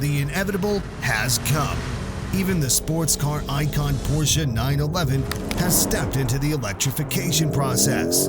the inevitable has come. Even the sports car icon Porsche 911 has stepped into the electrification process.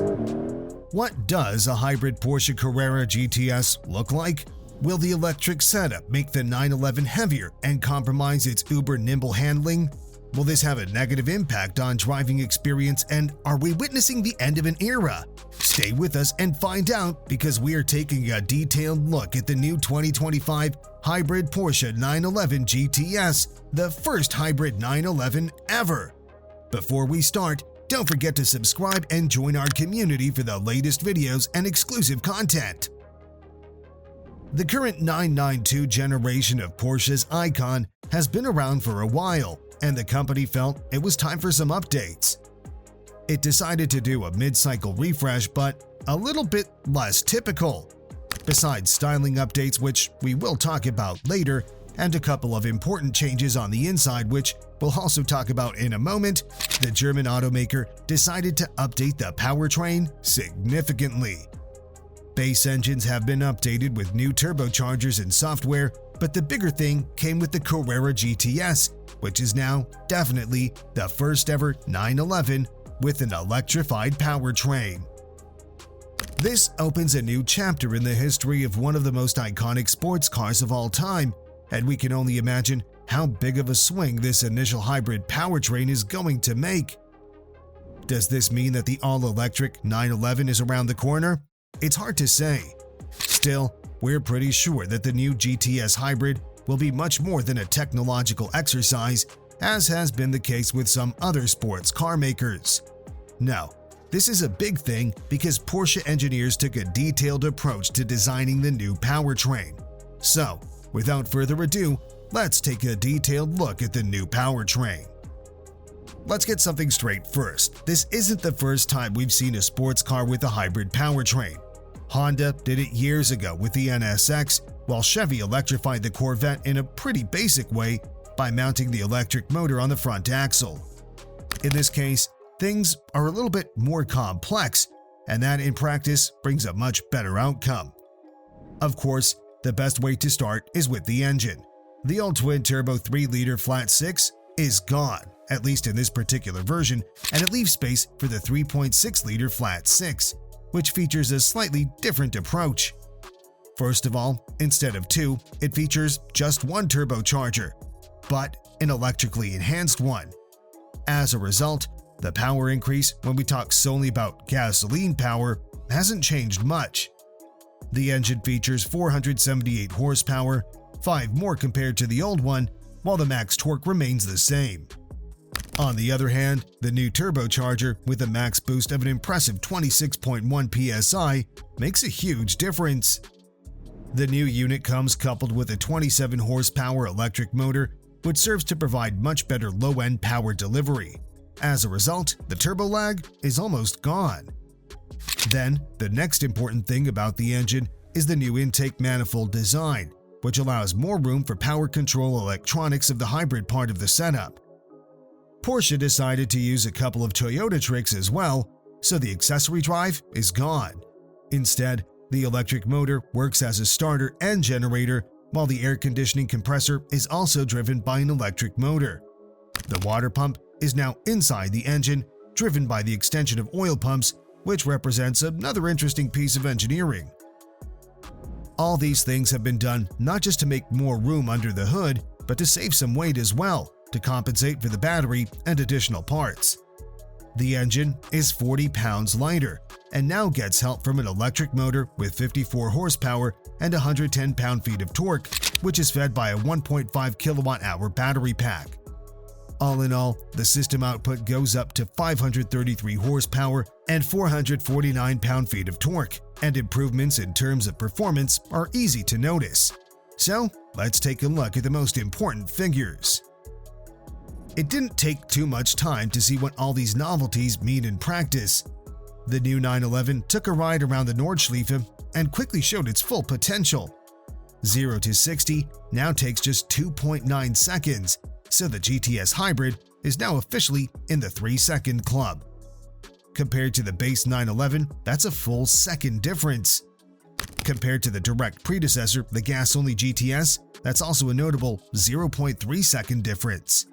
What does a hybrid Porsche Carrera GTS look like? Will the electric setup make the 911 heavier and compromise its uber-nimble handling? Will this have a negative impact on driving experience, and are we witnessing the end of an era? Stay with us and find out, because we are taking a detailed look at the new 2025 hybrid Porsche 911 GTS, the first hybrid 911 ever. Before we start, don't forget to subscribe and join our community for the latest videos and exclusive content. The current 992 generation of Porsche's icon has been around for a while, and the company felt it was time for some updates. It decided to do a mid-cycle refresh, but a little bit less typical. Besides styling updates, which we will talk about later, and a couple of important changes on the inside, which we'll also talk about in a moment, the German automaker decided to update the powertrain significantly. Base engines have been updated with new turbochargers and software, but the bigger thing came with the Carrera GTS, which is now definitely the first ever 911 with an electrified powertrain. This opens a new chapter in the history of one of the most iconic sports cars of all time, and we can only imagine how big of a swing this initial hybrid powertrain is going to make. Does this mean that the all-electric 911 is around the corner? It's hard to say. Still, we're pretty sure that the new GTS hybrid will be much more than a technological exercise, as has been the case with some other sports car makers. No, this is a big thing because Porsche engineers took a detailed approach to designing the new powertrain. So, without further ado, let's take a detailed look at the new powertrain. Let's get something straight first. This isn't the first time we've seen a sports car with a hybrid powertrain. Honda did it years ago with the NSX, while Chevy electrified the Corvette in a pretty basic way by mounting the electric motor on the front axle. In this case, things are a little bit more complex, and that in practice brings a much better outcome. Of course, the best way to start is with the engine. The old twin-turbo 3-liter flat-6 is gone, at least in this particular version, and it leaves space for the 3.6-liter flat-6, which features a slightly different approach. First of all, instead of two, it features just one turbocharger, but an electrically enhanced one. As a result, the power increase when we talk solely about gasoline power hasn't changed much. The engine features 478 horsepower, 5 more compared to the old one, while the max torque remains the same. On the other hand, the new turbocharger, with a max boost of an impressive 26.1 psi, makes a huge difference. The new unit comes coupled with a 27 horsepower electric motor, which serves to provide much better low-end power delivery. As a result, the turbo lag is almost gone. Then, the next important thing about the engine is the new intake manifold design, which allows more room for power control electronics of the hybrid part of the setup. Porsche decided to use a couple of Toyota tricks as well, so the accessory drive is gone. Instead, the electric motor works as a starter and generator, while the air conditioning compressor is also driven by an electric motor. The water pump is now inside the engine, driven by the extension of oil pumps, which represents another interesting piece of engineering. All these things have been done not just to make more room under the hood, but to save some weight as well, to compensate for the battery and additional parts. The engine is 40 pounds lighter and now gets help from an electric motor with 54 horsepower and 110 pound-feet of torque, which is fed by a 1.5 kilowatt-hour battery pack. All in all, the system output goes up to 533 horsepower and 449 pound-feet of torque, and improvements in terms of performance are easy to notice. So, let's take a look at the most important figures. It didn't take too much time to see what all these novelties mean in practice. The new 911 took a ride around the Nordschleife and quickly showed its full potential. 0 to 60 now takes just 2.9 seconds, so the GTS Hybrid is now officially in the 3-second club. Compared to the base 911, that's a full second difference. Compared to the direct predecessor, the gas-only GTS, that's also a notable 0.3-second difference.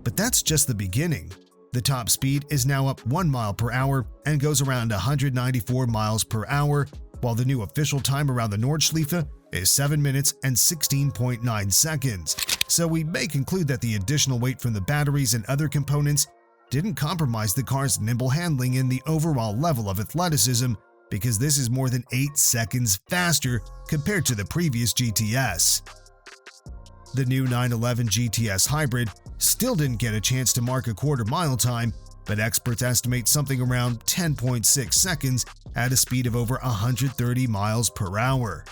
But that's just the beginning. The top speed is now up 1 mile per hour and goes around 194 miles per hour, while the new official time around the Nordschleife is 7 minutes and 16.9 seconds. So we may conclude that the additional weight from the batteries and other components didn't compromise the car's nimble handling in the overall level of athleticism, because this is more than 8 seconds faster compared to the previous GTS. The new 911 GTS Hybrid still didn't get a chance to mark a quarter-mile time, but experts estimate something around 10.6 seconds at a speed of over 130 miles per hour.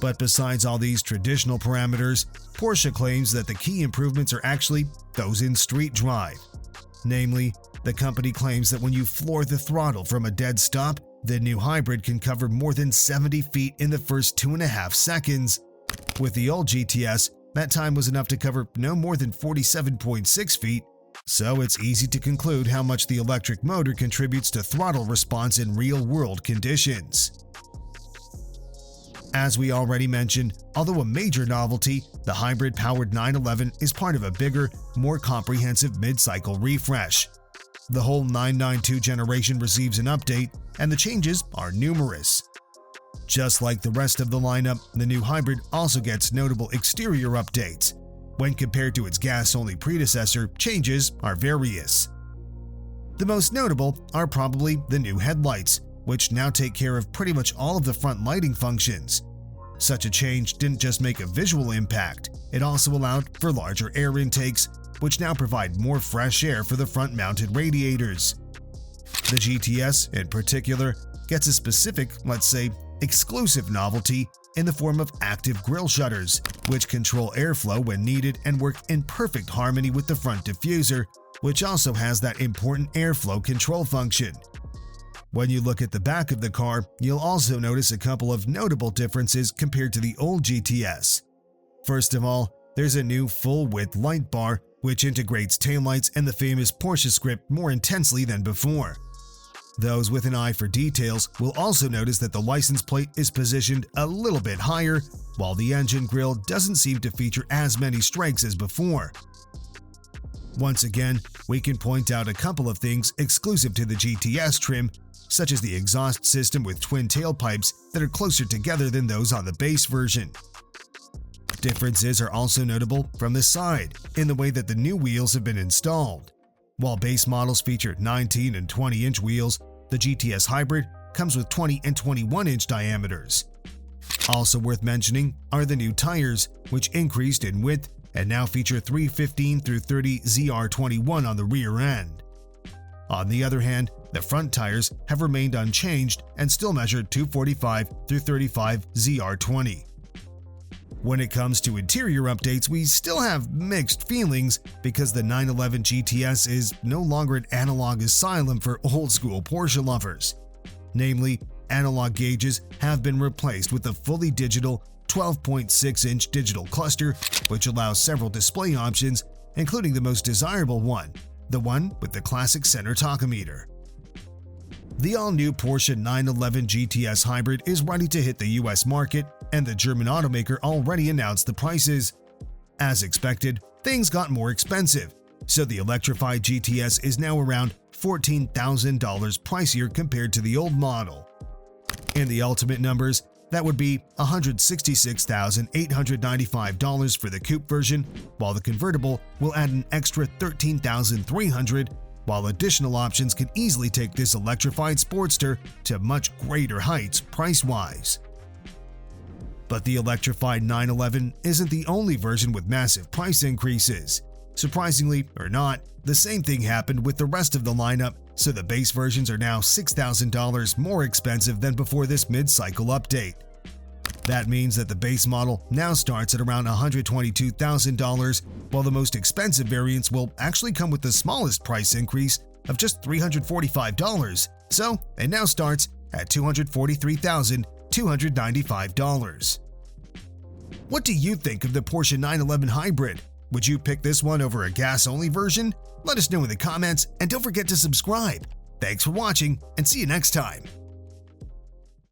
But besides all these traditional parameters, Porsche claims that the key improvements are actually those in street drive. Namely, the company claims that when you floor the throttle from a dead stop, the new hybrid can cover more than 70 feet in the first 2.5 seconds. With the old GTS, that time was enough to cover no more than 47.6 feet, so it's easy to conclude how much the electric motor contributes to throttle response in real-world conditions. As we already mentioned, although a major novelty, the hybrid-powered 911 is part of a bigger, more comprehensive mid-cycle refresh. The whole 992 generation receives an update, and the changes are numerous. Just like the rest of the lineup, the new hybrid also gets notable exterior updates. When compared to its gas-only predecessor, changes are various. The most notable are probably the new headlights, which now take care of pretty much all of the front lighting functions. Such a change didn't just make a visual impact, it also allowed for larger air intakes, which now provide more fresh air for the front-mounted radiators. The GTS, in particular, gets a specific, let's say, exclusive novelty in the form of active grille shutters, which control airflow when needed and work in perfect harmony with the front diffuser, which also has that important airflow control function. When you look at the back of the car, you'll also notice a couple of notable differences compared to the old GTS. First of all, there's a new full-width light bar, which integrates taillights and the famous Porsche script more intensely than before. Those with an eye for details will also notice that the license plate is positioned a little bit higher, while the engine grille doesn't seem to feature as many strikes as before. Once again, we can point out a couple of things exclusive to the GTS trim, such as the exhaust system with twin tailpipes that are closer together than those on the base version. Differences are also notable from the side, in the way that the new wheels have been installed. While base models feature 19 and 20-inch wheels, the GTS Hybrid comes with 20 and 21-inch diameters. Also worth mentioning are the new tires, which increased in width and now feature 315 through 30 ZR21 on the rear end. On the other hand, the front tires have remained unchanged and still measure 245 through 35 ZR20. When it comes to interior updates, we still have mixed feelings because the 911 GTS is no longer an analog asylum for old-school Porsche lovers. Namely, analog gauges have been replaced with a fully digital 12.6-inch digital cluster, which allows several display options, including the most desirable one, the one with the classic center tachometer. The all-new Porsche 911 GTS Hybrid is ready to hit the US market, and the German automaker already announced the prices. As expected, things got more expensive, so the electrified GTS is now around $14,000 pricier compared to the old model. In the ultimate numbers, that would be $166,895 for the coupe version, while the convertible will add an extra $13,300, while additional options can easily take this electrified Sportster to much greater heights price-wise. But the electrified 911 isn't the only version with massive price increases. Surprisingly or not, the same thing happened with the rest of the lineup, so the base versions are now $6,000 more expensive than before this mid-cycle update. That means that the base model now starts at around $122,000, while the most expensive variants will actually come with the smallest price increase of just $345, so it now starts at $243,295. What do you think of the Porsche 911 Hybrid? Would you pick this one over a gas-only version? Let us know in the comments, and don't forget to subscribe. Thanks for watching, and see you next time.